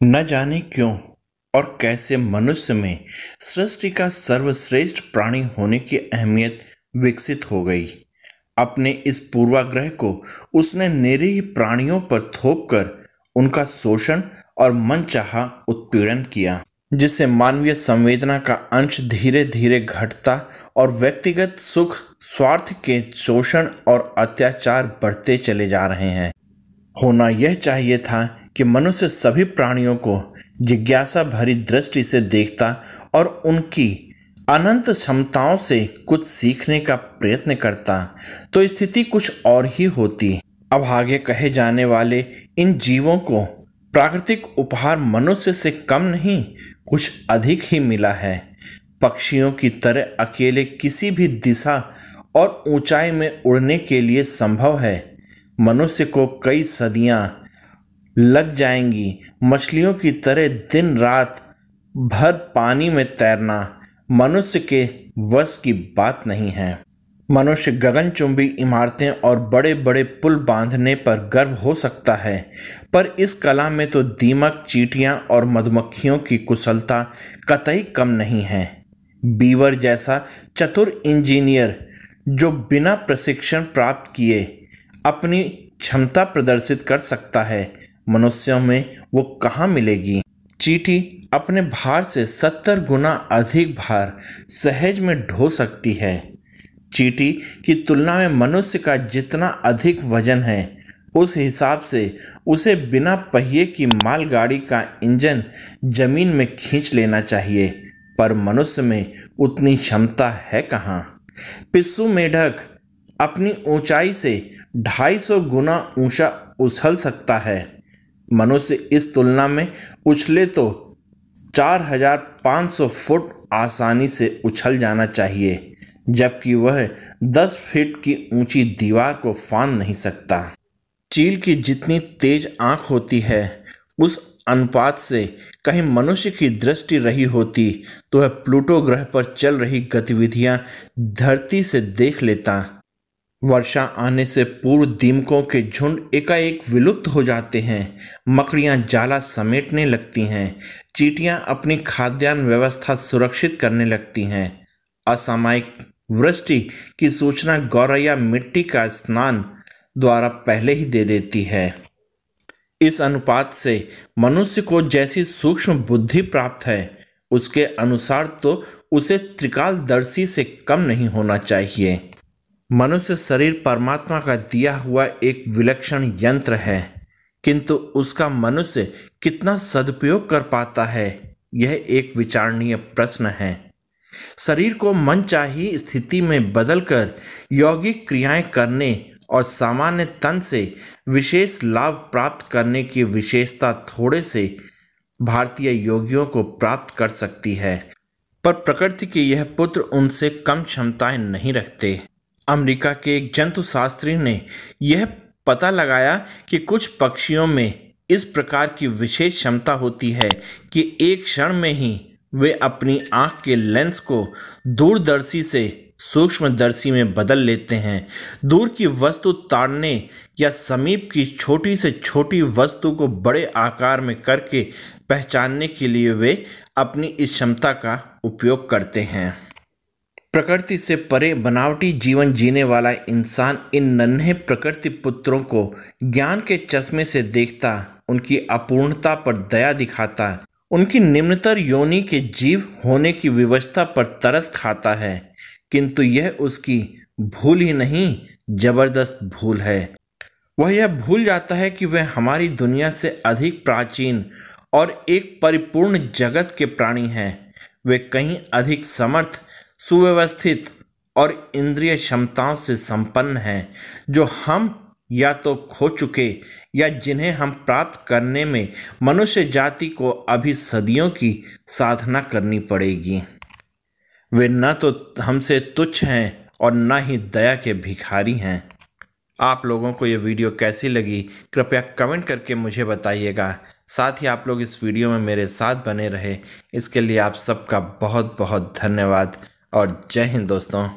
न जाने क्यों और कैसे मनुष्य में सृष्टि का सर्वश्रेष्ठ प्राणी होने की अहमियत विकसित हो गई। अपने इस पूर्वाग्रह को उसने निरीह प्राणियों पर थोपकर उनका शोषण और मनचाहा उत्पीड़न किया, जिससे मानवीय संवेदना का अंश धीरे धीरे घटता और व्यक्तिगत सुख स्वार्थ के शोषण और अत्याचार बढ़ते चले जा रहे हैं। होना यह चाहिए था कि मनुष्य सभी प्राणियों को जिज्ञासा भरी दृष्टि से देखता और उनकी अनंत क्षमताओं से कुछ सीखने का प्रयत्न करता, तो स्थिति कुछ और ही होती। अब आगे कहे जाने वाले इन जीवों को प्राकृतिक उपहार मनुष्य से कम नहीं, कुछ अधिक ही मिला है। पक्षियों की तरह अकेले किसी भी दिशा और ऊंचाई में उड़ने के लिए संभव है। मनुष्य को कई सदियां लग जाएंगी मछलियों की तरह दिन रात भर पानी में तैरना मनुष्य के वश की बात नहीं है। मनुष्य गगनचुंबी इमारतें और बड़े बड़े पुल बांधने पर गर्व हो सकता है, पर इस कला में तो दीमक, चींटियां और मधुमक्खियों की कुशलता कतई कम नहीं है। बीवर जैसा चतुर इंजीनियर जो बिना प्रशिक्षण प्राप्त किए अपनी क्षमता प्रदर्शित कर सकता है, मनुष्यों में वो कहाँ मिलेगी। चींटी अपने भार से 70 गुना अधिक भार सहज में ढो सकती है। चींटी की तुलना में मनुष्य का जितना अधिक वजन है, उस हिसाब से उसे बिना पहिए की मालगाड़ी का इंजन जमीन में खींच लेना चाहिए, पर मनुष्य में उतनी क्षमता है कहाँ। पिस्सू मेढक अपनी ऊंचाई से 250 गुना ऊंचा उछल सकता है। मनुष्य इस तुलना में उछले तो 4500 फुट आसानी से उछल जाना चाहिए, जबकि वह 10 फीट की ऊंची दीवार को फांद नहीं सकता। चील की जितनी तेज आंख होती है, उस अनुपात से कहीं मनुष्य की दृष्टि रही होती तो वह प्लूटो ग्रह पर चल रही गतिविधियां धरती से देख लेता। वर्षा आने से पूर्व दीमकों के झुंड एकाएक विलुप्त हो जाते हैं। मकड़ियां जाला समेटने लगती हैं। चींटियां अपनी खाद्यान्न व्यवस्था सुरक्षित करने लगती हैं। असामयिक वृष्टि की सूचना गौरैया मिट्टी का स्नान द्वारा पहले ही दे देती है। इस अनुपात से मनुष्य को जैसी सूक्ष्म बुद्धि प्राप्त है, उसके अनुसार तो उसे त्रिकालदर्शी से कम नहीं होना चाहिए। मनुष्य शरीर परमात्मा का दिया हुआ एक विलक्षण यंत्र है, किंतु उसका मनुष्य कितना सदुपयोग कर पाता है, यह एक विचारणीय प्रश्न है। शरीर को मनचाही स्थिति में बदलकर यौगिक क्रियाएं करने और सामान्य तन से विशेष लाभ प्राप्त करने की विशेषता थोड़े से भारतीय योगियों को प्राप्त कर सकती है, पर प्रकृति के यह पुत्र उनसे कम क्षमताएं नहीं रखते। अमेरिका के एक जंतुशास्त्री ने यह पता लगाया कि कुछ पक्षियों में इस प्रकार की विशेष क्षमता होती है कि एक क्षण में ही वे अपनी आँख के लेंस को दूरदर्शी से सूक्ष्मदर्शी में बदल लेते हैं। दूर की वस्तु ताड़ने या समीप की छोटी से छोटी वस्तु को बड़े आकार में करके पहचानने के लिए वे अपनी इस क्षमता का उपयोग करते हैं। प्रकृति से परे बनावटी जीवन जीने वाला इंसान इन नन्हे प्रकृति पुत्रों को ज्ञान के चश्मे से देखता, उनकी अपूर्णता पर दया दिखाता, उनकी निम्नतर योनि के जीव होने की विवशता पर तरस खाता है, किंतु यह उसकी भूल ही नहीं, जबरदस्त भूल है। वह यह भूल जाता है कि वह हमारी दुनिया से अधिक प्राचीन और एक परिपूर्ण जगत के प्राणी हैं। वे कहीं अधिक समर्थ, सुव्यवस्थित और इंद्रिय क्षमताओं से संपन्न हैं, जो हम या तो खो चुके या जिन्हें हम प्राप्त करने में मनुष्य जाति को अभी सदियों की साधना करनी पड़ेगी। वे न तो हमसे तुच्छ हैं और न ही दया के भिखारी हैं। आप लोगों को ये वीडियो कैसी लगी, कृपया कमेंट करके मुझे बताइएगा। साथ ही आप लोग इस वीडियो में मेरे साथ बने रहे, इसके लिए आप सबका बहुत बहुत धन्यवाद और जय हिंद दोस्तों।